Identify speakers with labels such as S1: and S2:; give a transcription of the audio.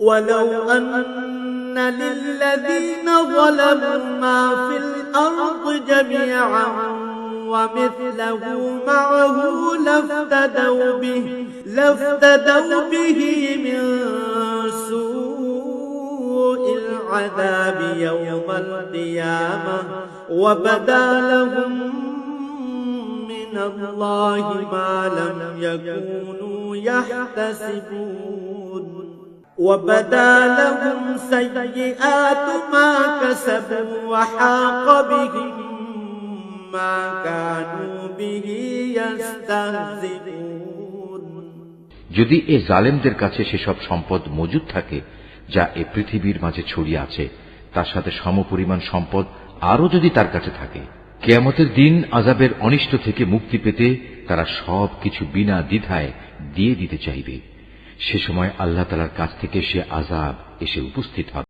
S1: ولو أن للذين ظلموا ما في الأرض جميعا ومثله معه لافتدوا به من سوء العذاب يوم القيامة وبدا لهم من الله ما لم يكونوا يحتسبون وبدا لهم سيئات ما كسبوا وحاق بهم ما كانوا به يستهزئون
S2: যদি এ জালেমদের কাছে সেসব সম্পদ মজুদ থাকে যা এ পৃথিবীর মাঝে ছড়িয়ে আছে, তার সাথে সমপরিমাণ সম্পদ আরো যদি তার কাছে থাকে, কিয়ামতের দিন আযাবের অনিষ্ট থেকে মুক্তি পেতে তারা সব কিছু বিনা দ্বিধায় দিয়ে দিতে চাইবে। সে সময় আল্লাহ তাআলার কাছ থেকে সে আযাব এসে উপস্থিত হবে।